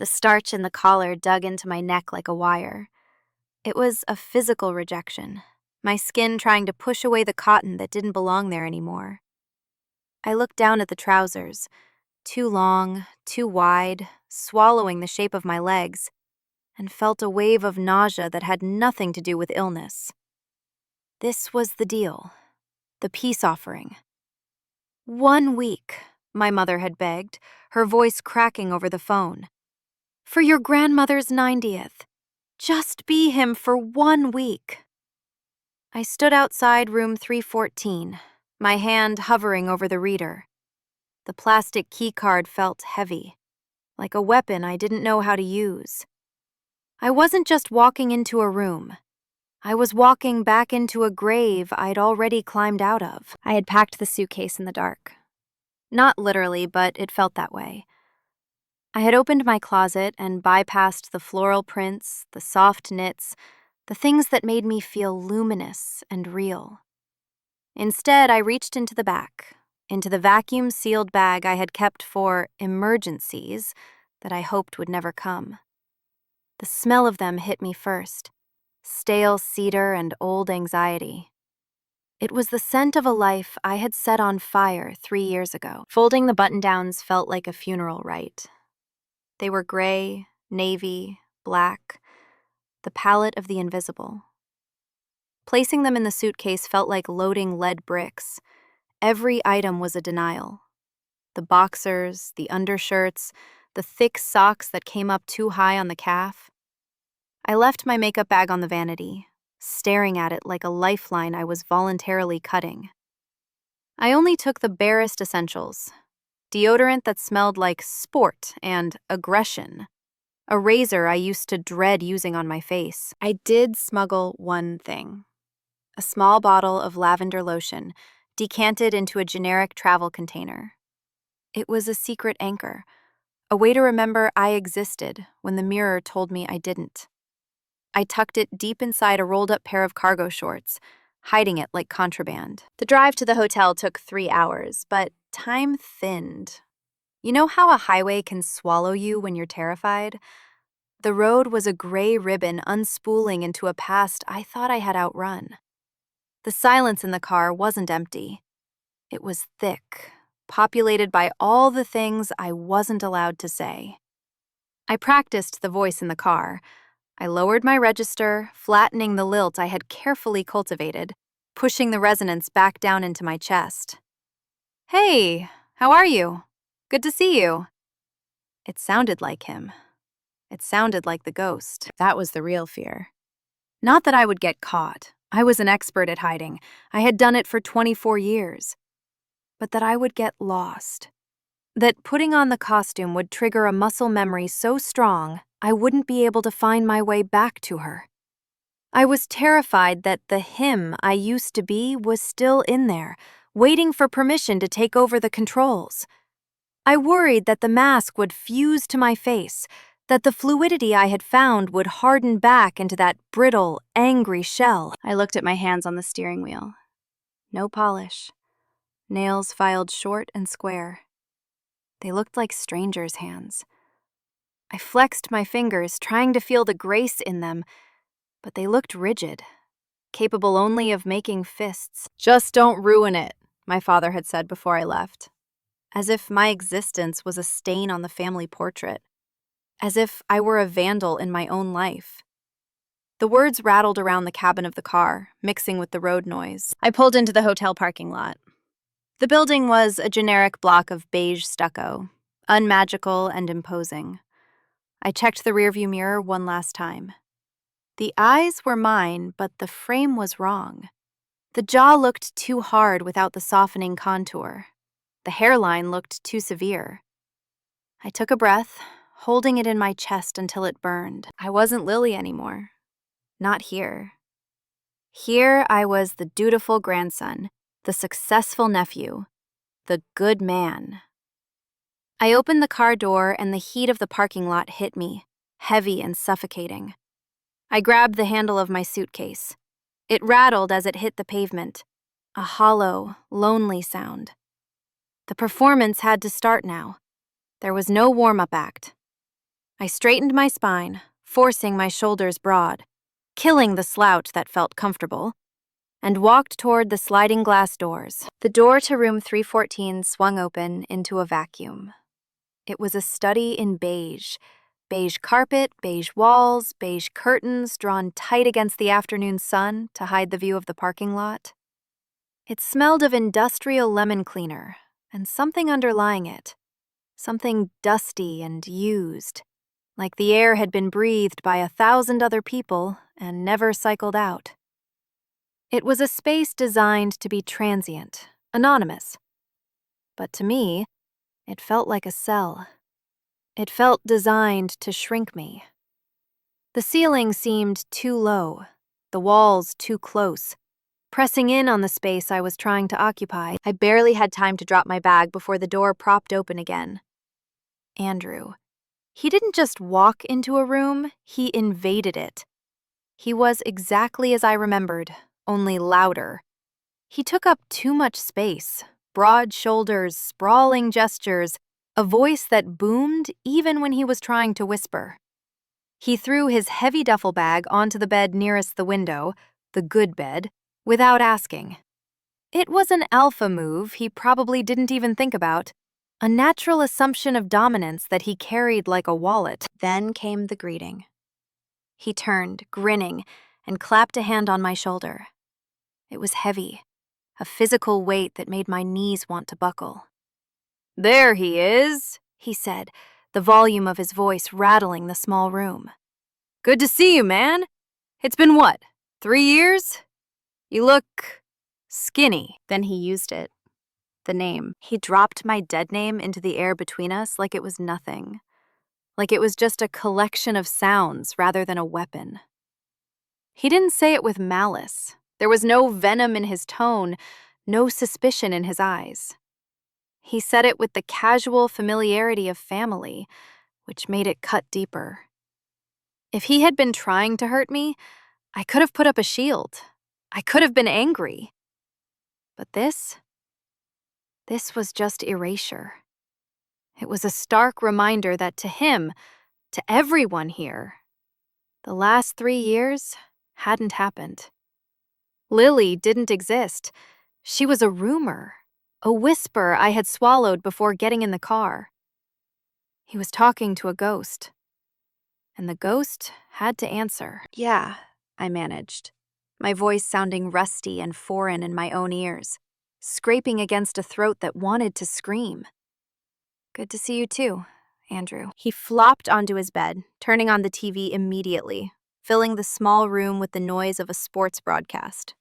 The starch in the collar dug into my neck like a wire. It was a physical rejection, my skin trying to push away the cotton that didn't belong there anymore. I looked down at the trousers, too long, too wide, swallowing the shape of my legs, and felt a wave of nausea that had nothing to do with illness. This was the deal, the peace offering. 1 week, my mother had begged, her voice cracking over the phone. For your grandmother's 90th. Just be him for 1 week. I stood outside room 314, my hand hovering over the reader. The plastic keycard felt heavy, like a weapon I didn't know how to use. I wasn't just walking into a room. I was walking back into a grave I'd already climbed out of. I had packed the suitcase in the dark. Not literally, but it felt that way. I had opened my closet and bypassed the floral prints, the soft knits, the things that made me feel luminous and real. Instead, I reached into the back, into the vacuum-sealed bag I had kept for emergencies that I hoped would never come. The smell of them hit me first, stale cedar and old anxiety. It was the scent of a life I had set on fire 3 years ago. Folding the button-downs felt like a funeral rite. They were gray, navy, black, the palette of the invisible. Placing them in the suitcase felt like loading lead bricks. Every item was a denial. The boxers, the undershirts, the thick socks that came up too high on the calf. I left my makeup bag on the vanity, staring at it like a lifeline I was voluntarily cutting. I only took the barest essentials. Deodorant that smelled like sport and aggression. A razor I used to dread using on my face. I did smuggle one thing. A small bottle of lavender lotion, decanted into a generic travel container. It was a secret anchor, a way to remember I existed when the mirror told me I didn't. I tucked it deep inside a rolled-up pair of cargo shorts, hiding it like contraband. The drive to the hotel took 3 hours, but time thinned. You know how a highway can swallow you when you're terrified? The road was a gray ribbon unspooling into a past I thought I had outrun. The silence in the car wasn't empty. It was thick, populated by all the things I wasn't allowed to say. I practiced the voice in the car. I lowered my register, flattening the lilt I had carefully cultivated, pushing the resonance back down into my chest. Hey, how are you? Good to see you. It sounded like him. It sounded like the ghost. That was the real fear. Not that I would get caught. I was an expert at hiding. I had done it for 24 years. But that I would get lost. That putting on the costume would trigger a muscle memory so strong I wouldn't be able to find my way back to her. I was terrified that the him I used to be was still in there, waiting for permission to take over the controls. I worried that the mask would fuse to my face, that the fluidity I had found would harden back into that brittle, angry shell. I looked at my hands on the steering wheel. No polish. Nails filed short and square. They looked like strangers' hands. I flexed my fingers, trying to feel the grace in them, but they looked rigid, capable only of making fists. Just don't ruin it, my father had said before I left. As if my existence was a stain on the family portrait. As if I were a vandal in my own life. The words rattled around the cabin of the car, mixing with the road noise. I pulled into the hotel parking lot. The building was a generic block of beige stucco, unmagical and imposing. I checked the rearview mirror one last time. The eyes were mine, but the frame was wrong. The jaw looked too hard without the softening contour. The hairline looked too severe. I took a breath, holding it in my chest until it burned. I wasn't Lilly anymore. Not here. Here I was the dutiful grandson, the successful nephew, the good man. I opened the car door and the heat of the parking lot hit me, heavy and suffocating. I grabbed the handle of my suitcase. It rattled as it hit the pavement, a hollow, lonely sound. The performance had to start now. There was no warm-up act. I straightened my spine, forcing my shoulders broad, killing the slouch that felt comfortable, and walked toward the sliding glass doors. The door to room 314 swung open into a vacuum. It was a study in beige. Beige carpet, beige walls, beige curtains drawn tight against the afternoon sun to hide the view of the parking lot. It smelled of industrial lemon cleaner and something underlying it, something dusty and used, like the air had been breathed by 1,000 other people and never cycled out. It was a space designed to be transient, anonymous. But to me, it felt like a cell. It felt designed to shrink me. The ceiling seemed too low, the walls too close, pressing in on the space I was trying to occupy. I barely had time to drop my bag before the door propped open again. Andrew. He didn't just walk into a room, he invaded it. He was exactly as I remembered, only louder. He took up too much space, broad shoulders, sprawling gestures, a voice that boomed even when he was trying to whisper. He threw his heavy duffel bag onto the bed nearest the window, the good bed, without asking. It was an alpha move he probably didn't even think about, a natural assumption of dominance that he carried like a wallet. Then came the greeting. He turned, grinning, and clapped a hand on my shoulder. It was heavy, a physical weight that made my knees want to buckle. "There he is," he said, the volume of his voice rattling the small room. "Good to see you, man. It's been what, 3 years? You look skinny." Then he used it. The name. He dropped my dead name into the air between us like it was nothing. Like it was just a collection of sounds rather than a weapon. He didn't say it with malice. There was no venom in his tone, no suspicion in his eyes. He said it with the casual familiarity of family, which made it cut deeper. If he had been trying to hurt me, I could have put up a shield. I could have been angry. But this was just erasure. It was a stark reminder that to him, to everyone here, the last 3 years hadn't happened. Lilly didn't exist. She was a rumor, a whisper I had swallowed before getting in the car. He was talking to a ghost, and the ghost had to answer. "Yeah," I managed, my voice sounding rusty and foreign in my own ears, scraping against a throat that wanted to scream. "Good to see you too, Andrew." He flopped onto his bed, turning on the TV immediately, filling the small room with the noise of a sports broadcast.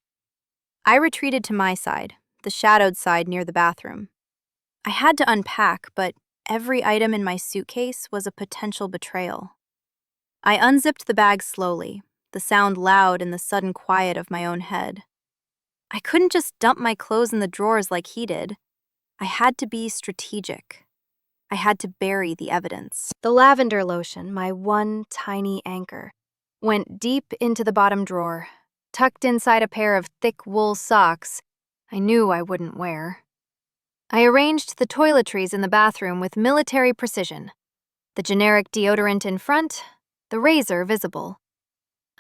I retreated to my side, the shadowed side near the bathroom. I had to unpack, but every item in my suitcase was a potential betrayal. I unzipped the bag slowly, the sound loud in the sudden quiet of my own head. I couldn't just dump my clothes in the drawers like he did. I had to be strategic. I had to bury the evidence. The lavender lotion, my one tiny anchor, went deep into the bottom drawer, tucked inside a pair of thick wool socks I knew I wouldn't wear. I arranged the toiletries in the bathroom with military precision. The generic deodorant in front, the razor visible.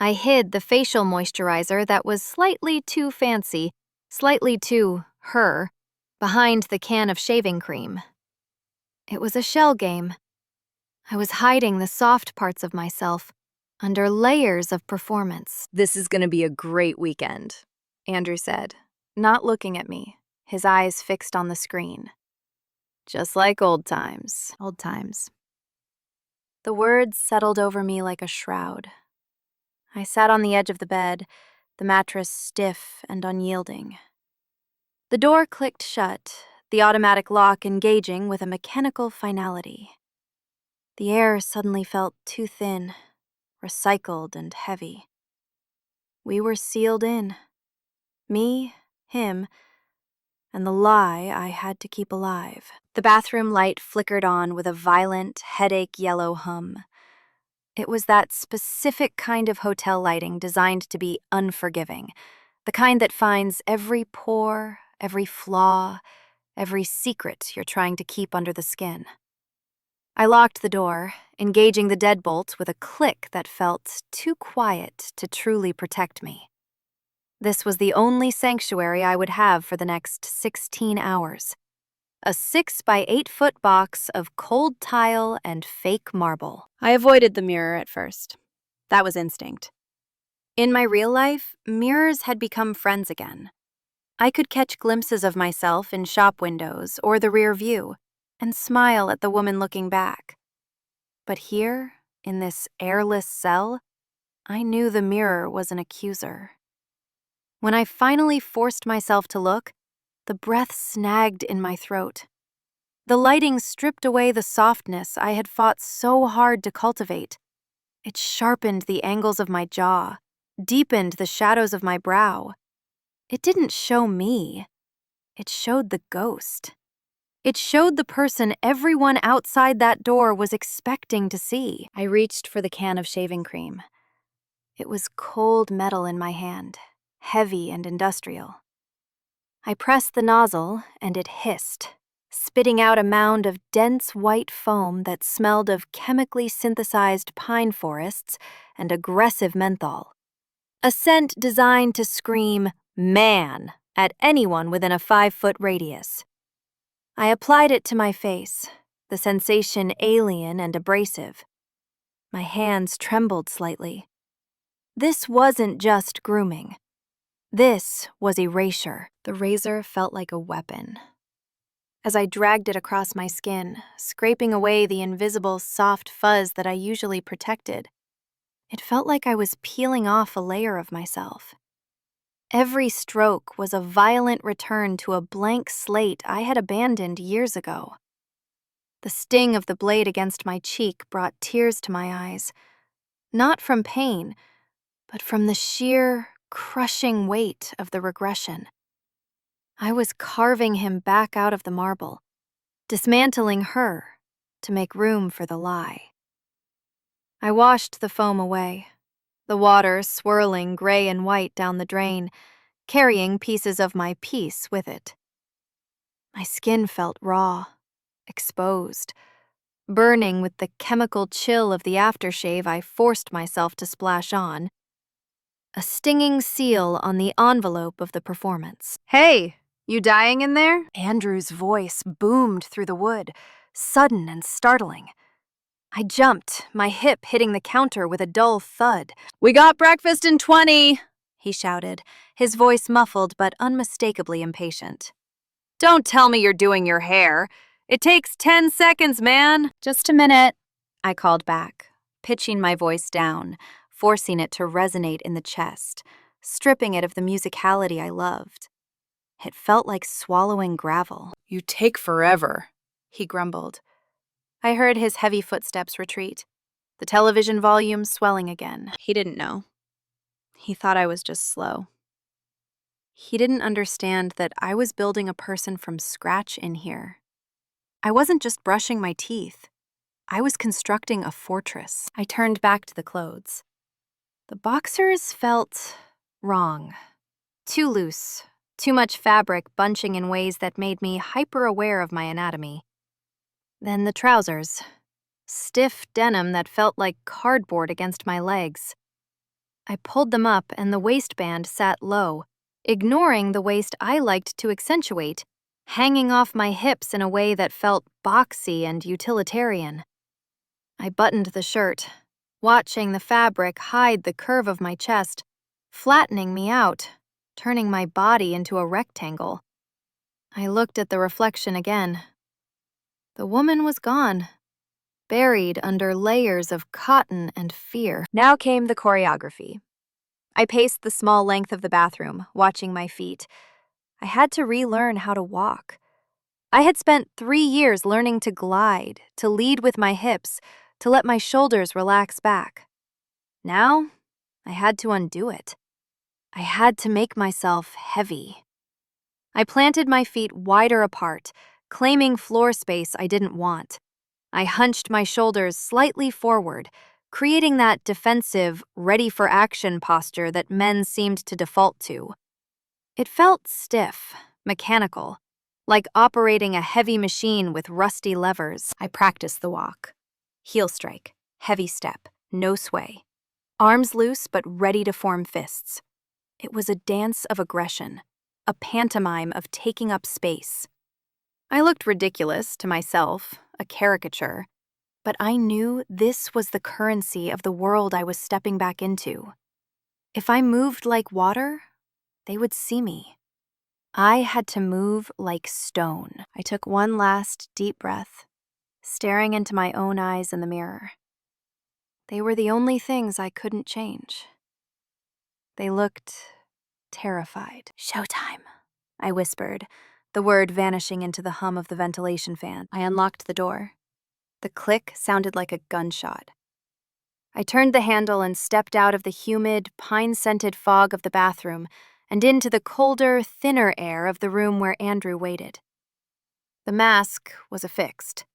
I hid the facial moisturizer that was slightly too fancy, slightly too her, behind the can of shaving cream. It was a shell game. I was hiding the soft parts of myself under layers of performance. "This is going to be a great weekend," Andrew said, not looking at me, his eyes fixed on the screen. "Just like old times." Old times. The words settled over me like a shroud. I sat on the edge of the bed, the mattress stiff and unyielding. The door clicked shut, the automatic lock engaging with a mechanical finality. The air suddenly felt too thin, recycled and heavy. We were sealed in. Me, him, and the lie I had to keep alive. The bathroom light flickered on with a violent, headache yellow hum. It was that specific kind of hotel lighting designed to be unforgiving, the kind that finds every pore, every flaw, every secret you're trying to keep under the skin. I locked the door, engaging the deadbolt with a click that felt too quiet to truly protect me. This was the only sanctuary I would have for the next 16 hours. A 6 by 8 foot box of cold tile and fake marble. I avoided the mirror at first. That was instinct. In my real life, mirrors had become friends again. I could catch glimpses of myself in shop windows or the rear view and smile at the woman looking back. But here, in this airless cell, I knew the mirror was an accuser. When I finally forced myself to look, the breath snagged in my throat. The lighting stripped away the softness I had fought so hard to cultivate. It sharpened the angles of my jaw, deepened the shadows of my brow. It didn't show me. It showed the ghost. It showed the person everyone outside that door was expecting to see. I reached for the can of shaving cream. It was cold metal in my hand, heavy and industrial. I pressed the nozzle, and it hissed, spitting out a mound of dense white foam that smelled of chemically synthesized pine forests and aggressive menthol. A scent designed to scream, "Man!" at anyone within a 5-foot radius. I applied it to my face, the sensation alien and abrasive. My hands trembled slightly. This wasn't just grooming. This was erasure. The razor felt like a weapon. As I dragged it across my skin, scraping away the invisible soft fuzz that I usually protected, it felt like I was peeling off a layer of myself. Every stroke was a violent return to a blank slate I had abandoned years ago. The sting of the blade against my cheek brought tears to my eyes, not from pain, but from the sheer, crushing weight of the regression. I was carving him back out of the marble, dismantling her to make room for the lie. I washed the foam away, the water swirling gray and white down the drain, carrying pieces of my peace with it. My skin felt raw, exposed, burning with the chemical chill of the aftershave I forced myself to splash on, a stinging seal on the envelope of the performance. "Hey, you dying in there?" Andrew's voice boomed through the wood, sudden and startling. I jumped, my hip hitting the counter with a dull thud. "We got breakfast in 20, he shouted, his voice muffled but unmistakably impatient. "Don't tell me you're doing your hair. It takes 10 seconds, man." "Just a minute," I called back, pitching my voice down, forcing it to resonate in the chest, stripping it of the musicality I loved. It felt like swallowing gravel. "You take forever," he grumbled. I heard his heavy footsteps retreat, the television volume swelling again. He didn't know. He thought I was just slow. He didn't understand that I was building a person from scratch in here. I wasn't just brushing my teeth. I was constructing a fortress. I turned back to the clothes. The boxers felt wrong. Too loose, too much fabric bunching in ways that made me hyper-aware of my anatomy. Then the trousers. Stiff denim that felt like cardboard against my legs. I pulled them up and the waistband sat low, ignoring the waist I liked to accentuate, hanging off my hips in a way that felt boxy and utilitarian. I buttoned the shirt, watching the fabric hide the curve of my chest, flattening me out, turning my body into a rectangle. I looked at the reflection again. The woman was gone, buried under layers of cotton and fear. Now came the choreography. I paced the small length of the bathroom, watching my feet. I had to relearn how to walk. I had spent 3 years learning to glide, to lead with my hips, to let my shoulders relax back. Now, I had to undo it. I had to make myself heavy. I planted my feet wider apart, claiming floor space I didn't want. I hunched my shoulders slightly forward, creating that defensive, ready-for-action posture that men seemed to default to. It felt stiff, mechanical, like operating a heavy machine with rusty levers. I practiced the walk. Heel strike, heavy step, no sway. Arms loose but ready to form fists. It was a dance of aggression, a pantomime of taking up space. I looked ridiculous to myself, a caricature, but I knew this was the currency of the world I was stepping back into. If I moved like water, they would see me. I had to move like stone. I took one last deep breath, staring into my own eyes in the mirror. They were the only things I couldn't change. They looked terrified. "Showtime," I whispered, the word vanishing into the hum of the ventilation fan. I unlocked the door. The click sounded like a gunshot. I turned the handle and stepped out of the humid, pine-scented fog of the bathroom and into the colder, thinner air of the room where Andrew waited. The mask was affixed.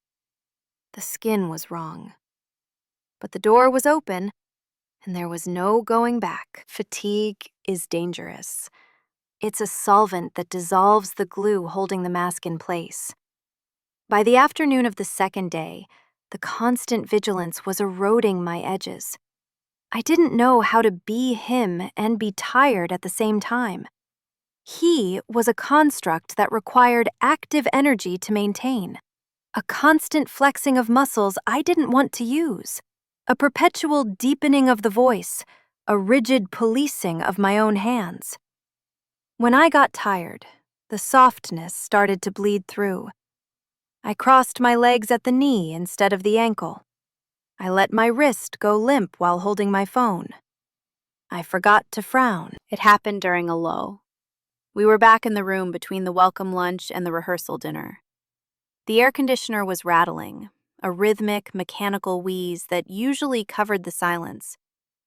The skin was wrong. But the door was open, and there was no going back. Fatigue is dangerous. It's a solvent that dissolves the glue holding the mask in place. By the afternoon of the second day, the constant vigilance was eroding my edges. I didn't know how to be him and be tired at the same time. He was a construct that required active energy to maintain, a constant flexing of muscles I didn't want to use, a perpetual deepening of the voice, a rigid policing of my own hands. When I got tired, the softness started to bleed through. I crossed my legs at the knee instead of the ankle. I let my wrist go limp while holding my phone. I forgot to frown. It happened during a lull. We were back in the room between the welcome lunch and the rehearsal dinner. The air conditioner was rattling, a rhythmic, mechanical wheeze that usually covered the silence.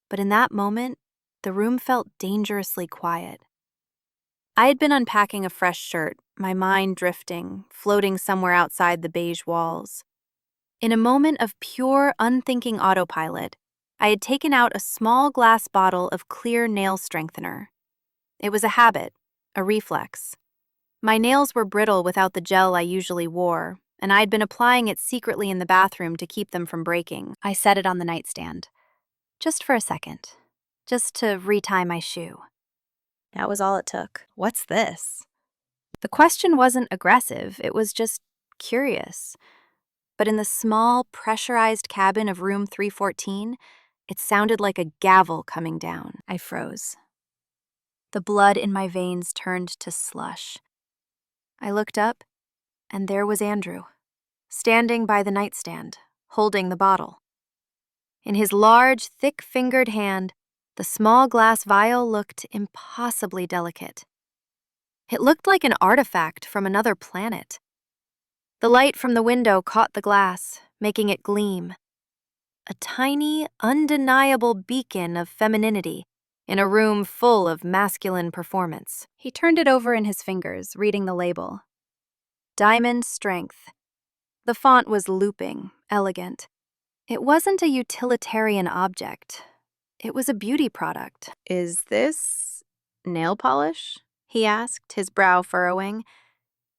But in that moment, the room felt dangerously quiet. I had been unpacking a fresh shirt, my mind drifting, floating somewhere outside the beige walls. In a moment of pure, unthinking autopilot, I had taken out a small glass bottle of clear nail strengthener. It was a habit, a reflex. My nails were brittle without the gel I usually wore, and I'd been applying it secretly in the bathroom to keep them from breaking. I set it on the nightstand. Just for a second. Just to retie my shoe. That was all it took. What's this? The question wasn't aggressive, it was just curious. But in the small, pressurized cabin of room 314, it sounded like a gavel coming down. I froze. The blood in my veins turned to slush. I looked up, and there was Andrew, standing by the nightstand, holding the bottle. In his large, thick-fingered hand, the small glass vial looked impossibly delicate. It looked like an artifact from another planet. The light from the window caught the glass, making it gleam. A tiny, undeniable beacon of femininity in a room full of masculine performance. He turned it over in his fingers, reading the label. Diamond Strength. The font was looping, elegant. It wasn't a utilitarian object. It was a beauty product. "Is this nail polish?" he asked, his brow furrowing.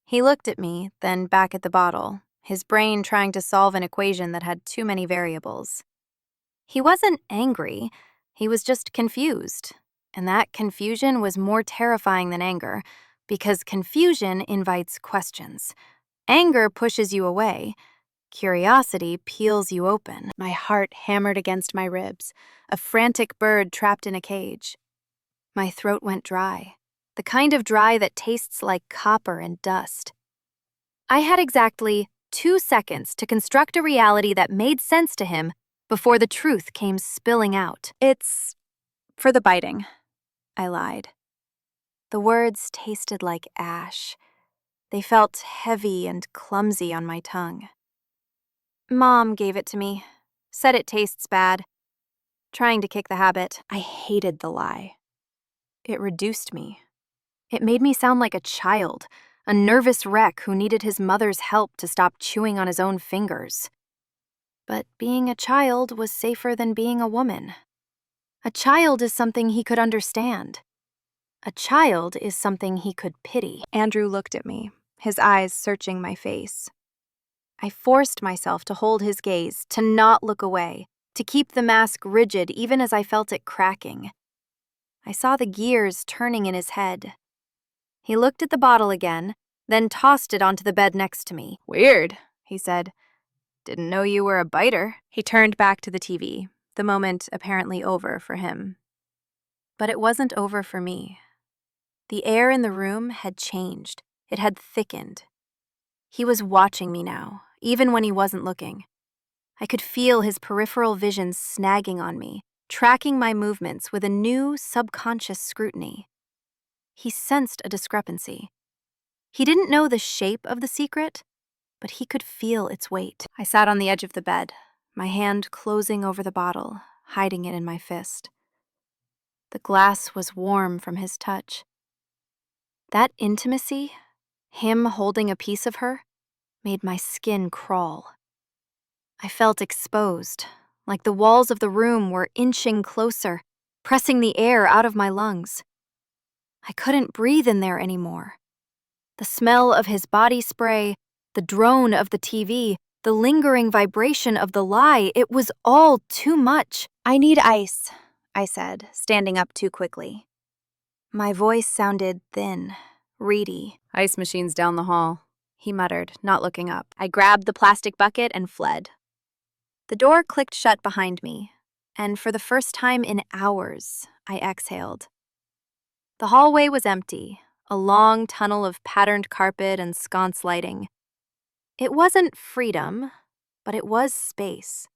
He looked at me, then back at the bottle, his brain trying to solve an equation that had too many variables. He wasn't angry, he was just confused. And that confusion was more terrifying than anger, because confusion invites questions. Anger pushes you away. Curiosity peels you open. My heart hammered against my ribs, a frantic bird trapped in a cage. My throat went dry, the kind of dry that tastes like copper and dust. I had exactly 2 seconds to construct a reality that made sense to him before the truth came spilling out. "It's for the biting," I lied. The words tasted like ash. They felt heavy and clumsy on my tongue. "Mom gave it to me. Said it tastes bad. Trying to kick the habit." I hated the lie. It reduced me. It made me sound like a child, a nervous wreck who needed his mother's help to stop chewing on his own fingers. But being a child was safer than being a woman. A child is something he could understand. A child is something he could pity. Andrew looked at me, his eyes searching my face. I forced myself to hold his gaze, to not look away, to keep the mask rigid even as I felt it cracking. I saw the gears turning in his head. He looked at the bottle again, then tossed it onto the bed next to me. "Weird," he said. "Didn't know you were a biter." He turned back to the TV, the moment apparently over for him. But it wasn't over for me. The air in the room had changed. It had thickened. He was watching me now, even when he wasn't looking. I could feel his peripheral vision snagging on me, tracking my movements with a new subconscious scrutiny. He sensed a discrepancy. He didn't know the shape of the secret, but he could feel its weight. I sat on the edge of the bed, my hand closing over the bottle, hiding it in my fist. The glass was warm from his touch. That intimacy, him holding a piece of her, made my skin crawl. I felt exposed, like the walls of the room were inching closer, pressing the air out of my lungs. I couldn't breathe in there anymore. The smell of his body spray, the drone of the TV, the lingering vibration of the lie, it was all too much. "I need ice," I said, standing up too quickly. My voice sounded thin, reedy. "Ice machine's down the hall," he muttered, not looking up. I grabbed the plastic bucket and fled. The door clicked shut behind me, and for the first time in hours, I exhaled. The hallway was empty, a long tunnel of patterned carpet and sconce lighting. It wasn't freedom, but it was space.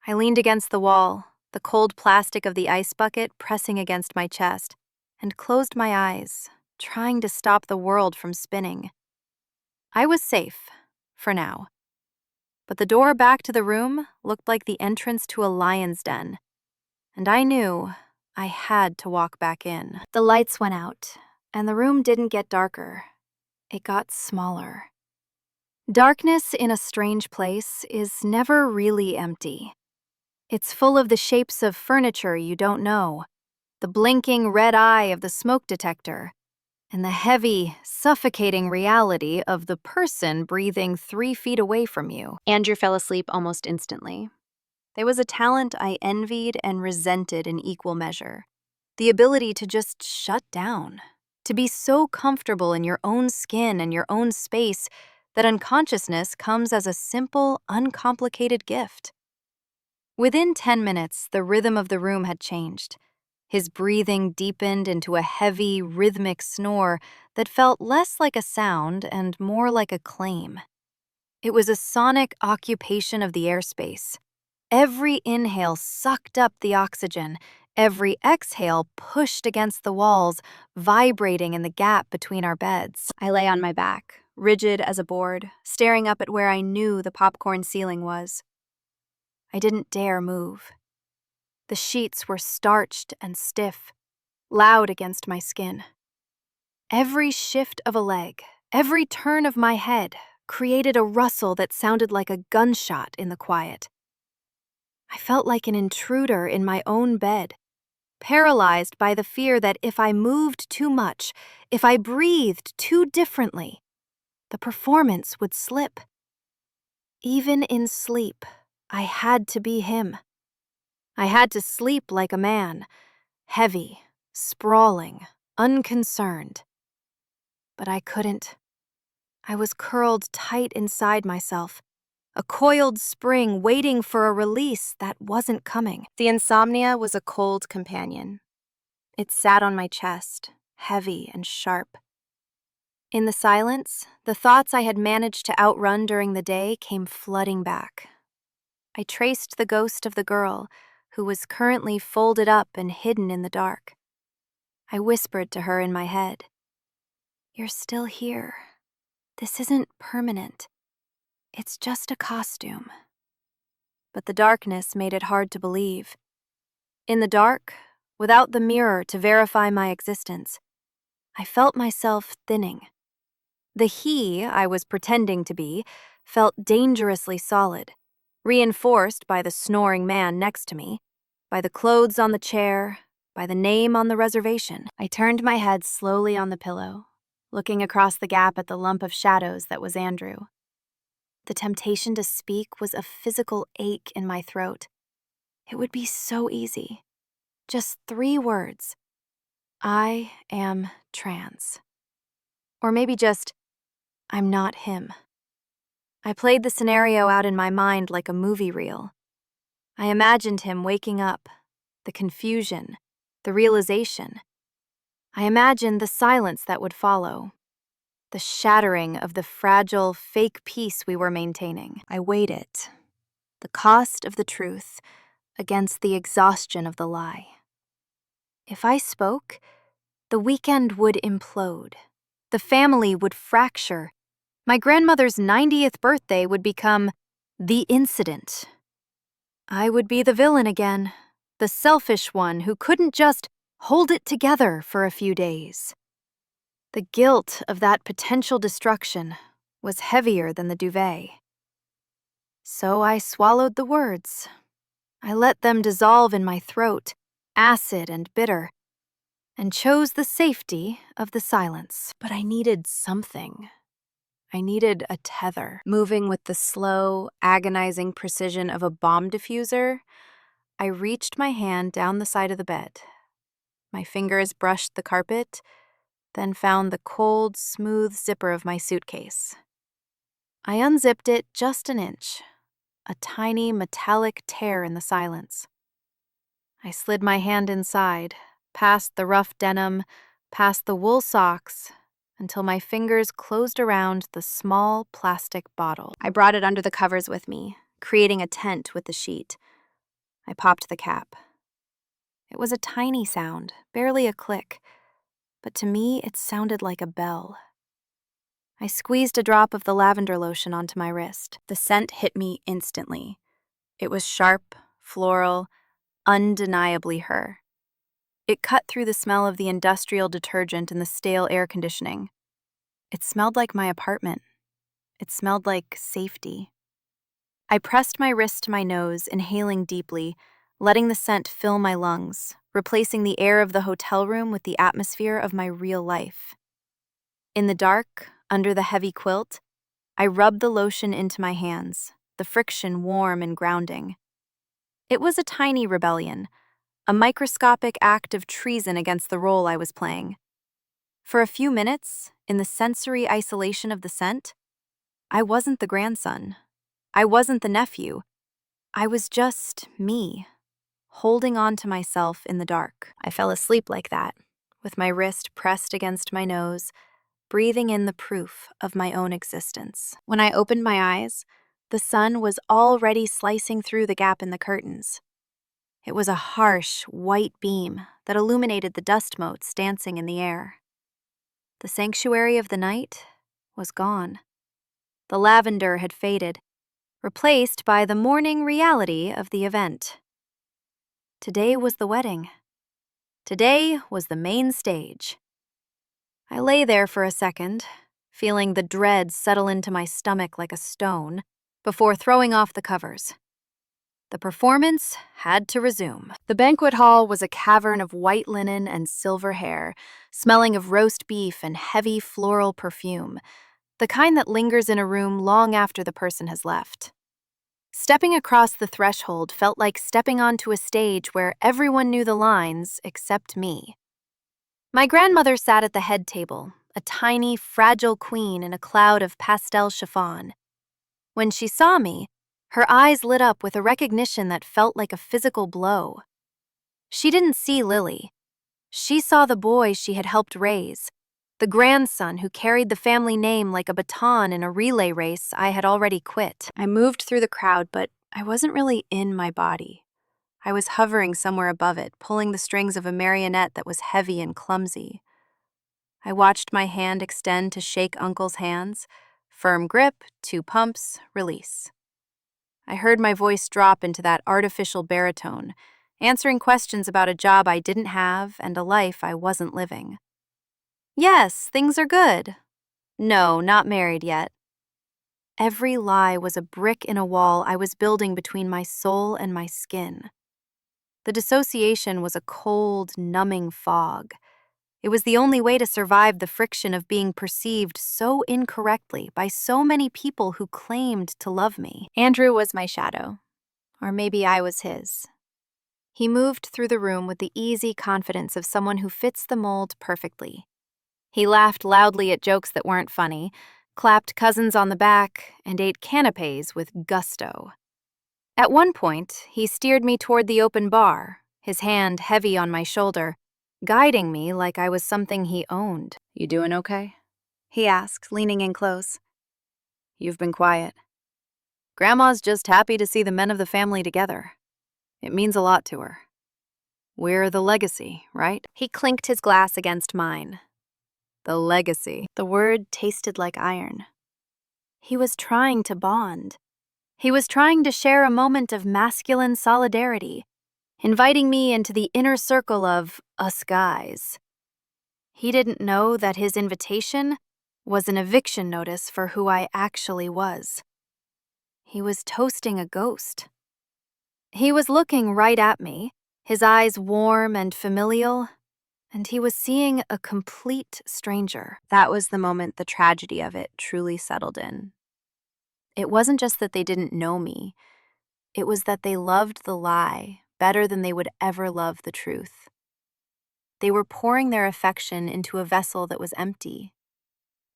I leaned against the wall, the cold plastic of the ice bucket pressing against my chest, and closed my eyes, trying to stop the world from spinning. I was safe, for now. But the door back to the room looked like the entrance to a lion's den, and I knew I had to walk back in. The lights went out, and the room didn't get darker. It got smaller. Darkness in a strange place is never really empty. It's full of the shapes of furniture you don't know, the blinking red eye of the smoke detector, and the heavy, suffocating reality of the person breathing 3 feet away from you. Andrew fell asleep almost instantly. There was a talent I envied and resented in equal measure. The ability to just shut down. To be so comfortable in your own skin and your own space that unconsciousness comes as a simple, uncomplicated gift. Within 10 minutes, the rhythm of the room had changed. His breathing deepened into a heavy, rhythmic snore that felt less like a sound and more like a claim. It was a sonic occupation of the airspace. Every inhale sucked up the oxygen. Every exhale pushed against the walls, vibrating in the gap between our beds. I lay on my back, rigid as a board, staring up at where I knew the popcorn ceiling was. I didn't dare move. The sheets were starched and stiff, loud against my skin. Every shift of a leg, every turn of my head, created a rustle that sounded like a gunshot in the quiet. I felt like an intruder in my own bed, paralyzed by the fear that if I moved too much, if I breathed too differently, the performance would slip. Even in sleep, I had to be him. I had to sleep like a man, heavy, sprawling, unconcerned. But I couldn't. I was curled tight inside myself, a coiled spring waiting for a release that wasn't coming. The insomnia was a cold companion. It sat on my chest, heavy and sharp. In the silence, the thoughts I had managed to outrun during the day came flooding back. I traced the ghost of the girl who was currently folded up and hidden in the dark. I whispered to her in my head, "You're still here. This isn't permanent. It's just a costume." But the darkness made it hard to believe. In the dark, without the mirror to verify my existence, I felt myself thinning. The he I was pretending to be felt dangerously solid, reinforced by the snoring man next to me, by the clothes on the chair, by the name on the reservation. I turned my head slowly on the pillow, looking across the gap at the lump of shadows that was Andrew. The temptation to speak was a physical ache in my throat. It would be so easy. Just 3 words. I am trans. Or maybe just, I'm not him. I played the scenario out in my mind like a movie reel. I imagined him waking up, the confusion, the realization. I imagined the silence that would follow, the shattering of the fragile, fake peace we were maintaining. I weighed it, the cost of the truth against the exhaustion of the lie. If I spoke, the weekend would implode. The family would fracture. My grandmother's 90th birthday would become the incident. I would be the villain again, the selfish one who couldn't just hold it together for a few days. The guilt of that potential destruction was heavier than the duvet. So I swallowed the words. I let them dissolve in my throat, acid and bitter, and chose the safety of the silence. But I needed something. I needed a tether. Moving with the slow, agonizing precision of a bomb diffuser, I reached my hand down the side of the bed. My fingers brushed the carpet, then found the cold, smooth zipper of my suitcase. I unzipped it just an inch, a tiny metallic tear in the silence. I slid my hand inside, past the rough denim, past the wool socks, until my fingers closed around the small plastic bottle. I brought it under the covers with me, creating a tent with the sheet. I popped the cap. It was a tiny sound, barely a click, but to me it sounded like a bell. I squeezed a drop of the lavender lotion onto my wrist. The scent hit me instantly. It was sharp, floral, undeniably her. It cut through the smell of the industrial detergent and the stale air conditioning. It smelled like my apartment. It smelled like safety. I pressed my wrist to my nose, inhaling deeply, letting the scent fill my lungs, replacing the air of the hotel room with the atmosphere of my real life. In the dark, under the heavy quilt, I rubbed the lotion into my hands, the friction warm and grounding. It was a tiny rebellion, a microscopic act of treason against the role I was playing. For a few minutes, in the sensory isolation of the scent, I wasn't the grandson. I wasn't the nephew. I was just me, holding on to myself in the dark. I fell asleep like that, with my wrist pressed against my nose, breathing in the proof of my own existence. When I opened my eyes, the sun was already slicing through the gap in the curtains. It was a harsh, white beam that illuminated the dust motes dancing in the air. The sanctuary of the night was gone. The lavender had faded, replaced by the morning reality of the event. Today was the wedding. Today was the main stage. I lay there for a second, feeling the dread settle into my stomach like a stone, before throwing off the covers. The performance had to resume. The banquet hall was a cavern of white linen and silver hair, smelling of roast beef and heavy floral perfume, the kind that lingers in a room long after the person has left. Stepping across the threshold felt like stepping onto a stage where everyone knew the lines except me. My grandmother sat at the head table, a tiny, fragile queen in a cloud of pastel chiffon. When she saw me, her eyes lit up with a recognition that felt like a physical blow. She didn't see Lilly. She saw the boy she had helped raise, the grandson who carried the family name like a baton in a relay race I had already quit. I moved through the crowd, but I wasn't really in my body. I was hovering somewhere above it, pulling the strings of a marionette that was heavy and clumsy. I watched my hand extend to shake Uncle's hands. Firm grip, 2 pumps, release. I heard my voice drop into that artificial baritone, answering questions about a job I didn't have and a life I wasn't living. Yes, things are good. No, not married yet. Every lie was a brick in a wall I was building between my soul and my skin. The dissociation was a cold, numbing fog. It was the only way to survive the friction of being perceived so incorrectly by so many people who claimed to love me. Andrew was my shadow, or maybe I was his. He moved through the room with the easy confidence of someone who fits the mold perfectly. He laughed loudly at jokes that weren't funny, clapped cousins on the back, and ate canapés with gusto. At one point, he steered me toward the open bar, his hand heavy on my shoulder, guiding me like I was something he owned. "You doing okay?" he asked, leaning in close. "You've been quiet. Grandma's just happy to see the men of the family together. It means a lot to her. We're the legacy, right?" He clinked his glass against mine. The legacy. The word tasted like iron. He was trying to bond. He was trying to share a moment of masculine solidarity, inviting me into the inner circle of us guys. He didn't know that his invitation was an eviction notice for who I actually was. He was toasting a ghost. He was looking right at me, his eyes warm and familial, and he was seeing a complete stranger. That was the moment the tragedy of it truly settled in. It wasn't just that they didn't know me. It was that they loved the lie better than they would ever love the truth. They were pouring their affection into a vessel that was empty.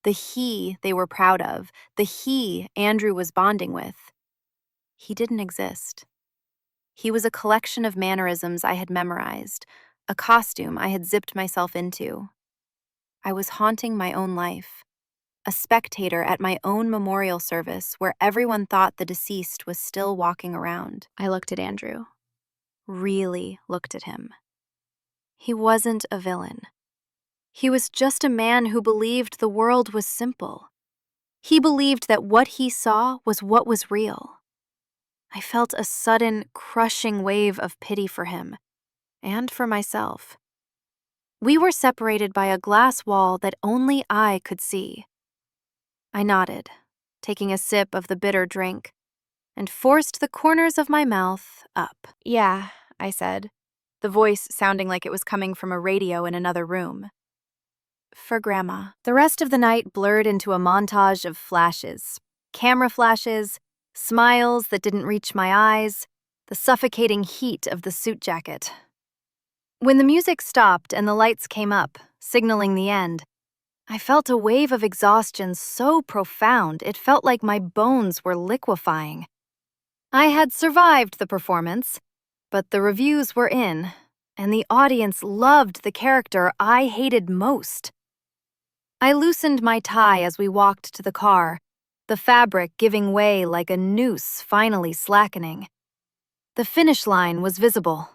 The he they were proud of, the he Andrew was bonding with, he didn't exist. He was a collection of mannerisms I had memorized, a costume I had zipped myself into. I was haunting my own life, a spectator at my own memorial service where everyone thought the deceased was still walking around. I looked at Andrew. Really looked at him. He wasn't a villain. He was just a man who believed the world was simple. He believed that what he saw was what was real. I felt a sudden, crushing wave of pity for him, and for myself. We were separated by a glass wall that only I could see. I nodded, taking a sip of the bitter drink, and forced the corners of my mouth up. "Yeah," I said, the voice sounding like it was coming from a radio in another room. "For Grandma." The rest of the night blurred into a montage of flashes. Camera flashes, smiles that didn't reach my eyes, the suffocating heat of the suit jacket. When the music stopped and the lights came up, signaling the end, I felt a wave of exhaustion so profound it felt like my bones were liquefying. I had survived the performance, but the reviews were in, and the audience loved the character I hated most. I loosened my tie as we walked to the car, the fabric giving way like a noose finally slackening. The finish line was visible.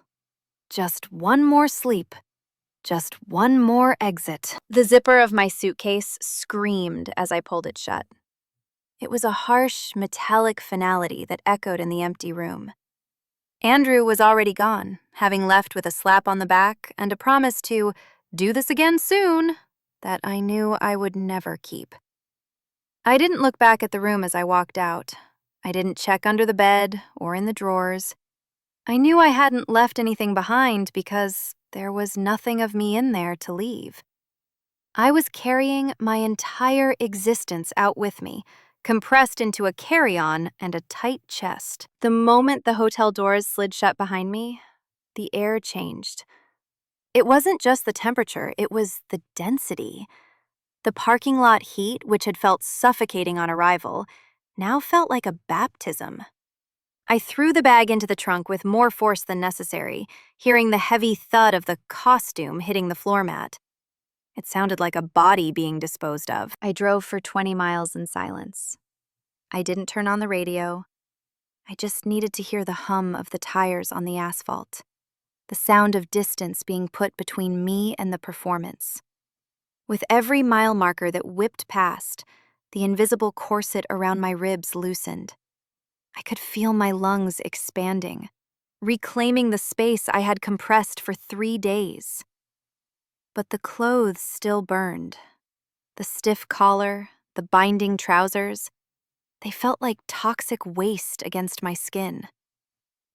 Just one more sleep. Just one more exit. The zipper of my suitcase screamed as I pulled it shut. It was a harsh, metallic finality that echoed in the empty room. Andrew was already gone, having left with a slap on the back and a promise to do this again soon that I knew I would never keep. I didn't look back at the room as I walked out. I didn't check under the bed or in the drawers. I knew I hadn't left anything behind because there was nothing of me in there to leave. I was carrying my entire existence out with me, compressed into a carry-on and a tight chest. The moment the hotel doors slid shut behind me, the air changed. It wasn't just the temperature, it was the density. The parking lot heat, which had felt suffocating on arrival, now felt like a baptism. I threw the bag into the trunk with more force than necessary, hearing the heavy thud of the costume hitting the floor mat. It sounded like a body being disposed of. I drove for 20 miles in silence. I didn't turn on the radio. I just needed to hear the hum of the tires on the asphalt, the sound of distance being put between me and the performance. With every mile marker that whipped past, the invisible corset around my ribs loosened. I could feel my lungs expanding, reclaiming the space I had compressed for 3 days. But the clothes still burned. The stiff collar, the binding trousers, they felt like toxic waste against my skin.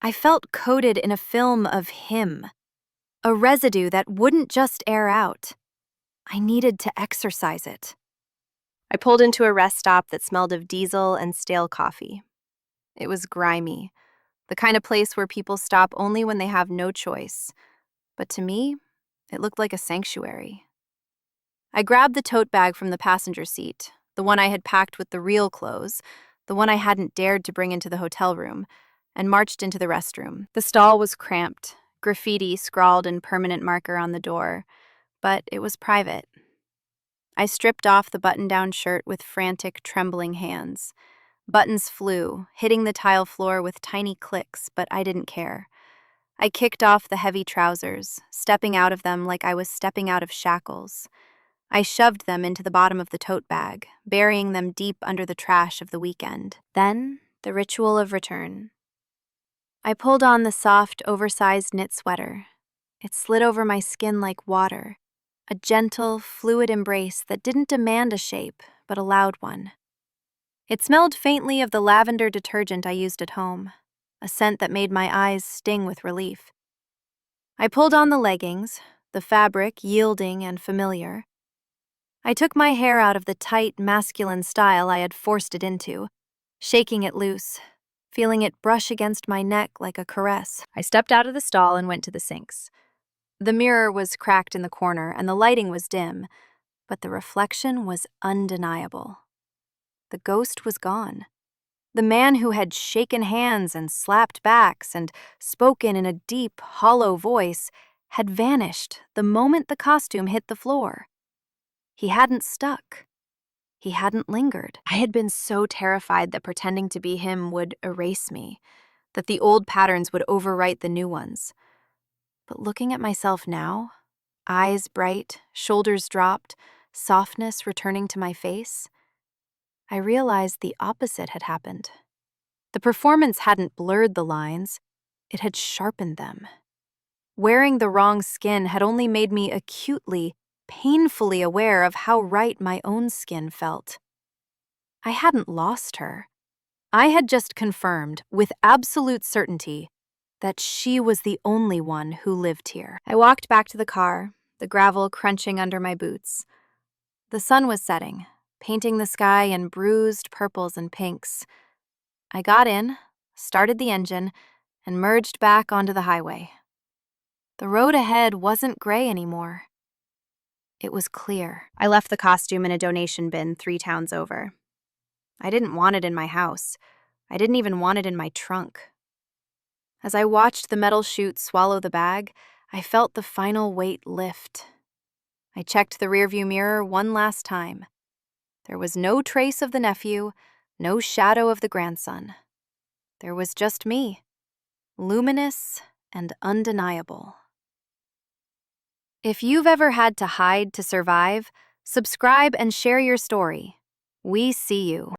I felt coated in a film of him, a residue that wouldn't just air out. I needed to exercise it. I pulled into a rest stop that smelled of diesel and stale coffee. It was grimy, the kind of place where people stop only when they have no choice. But to me, it looked like a sanctuary. I grabbed the tote bag from the passenger seat, the one I had packed with the real clothes, the one I hadn't dared to bring into the hotel room, and marched into the restroom. The stall was cramped, graffiti scrawled in permanent marker on the door, but it was private. I stripped off the button-down shirt with frantic, trembling hands. Buttons flew, hitting the tile floor with tiny clicks, but I didn't care. I kicked off the heavy trousers, stepping out of them like I was stepping out of shackles. I shoved them into the bottom of the tote bag, burying them deep under the trash of the weekend. Then, the ritual of return. I pulled on the soft, oversized knit sweater. It slid over my skin like water, a gentle, fluid embrace that didn't demand a shape, but allowed one. It smelled faintly of the lavender detergent I used at home, a scent that made my eyes sting with relief. I pulled on the leggings, the fabric yielding and familiar. I took my hair out of the tight, masculine style I had forced it into, shaking it loose, feeling it brush against my neck like a caress. I stepped out of the stall and went to the sinks. The mirror was cracked in the corner and the lighting was dim, but the reflection was undeniable. The ghost was gone. The man who had shaken hands and slapped backs and spoken in a deep, hollow voice had vanished the moment the costume hit the floor. He hadn't stuck. He hadn't lingered. I had been so terrified that pretending to be him would erase me, that the old patterns would overwrite the new ones. But looking at myself now, eyes bright, shoulders dropped, softness returning to my face, I realized the opposite had happened. The performance hadn't blurred the lines, it had sharpened them. Wearing the wrong skin had only made me acutely, painfully aware of how right my own skin felt. I hadn't lost her. I had just confirmed, with absolute certainty, that she was the only one who lived here. I walked back to the car, the gravel crunching under my boots. The sun was setting, painting the sky in bruised purples and pinks. I got in, started the engine, and merged back onto the highway. The road ahead wasn't gray anymore. It was clear. I left the costume in a donation bin 3 towns over. I didn't want it in my house. I didn't even want it in my trunk. As I watched the metal chute swallow the bag, I felt the final weight lift. I checked the rearview mirror one last time. There was no trace of the nephew, no shadow of the grandson. There was just me, luminous and undeniable. If you've ever had to hide to survive, subscribe and share your story. We see you.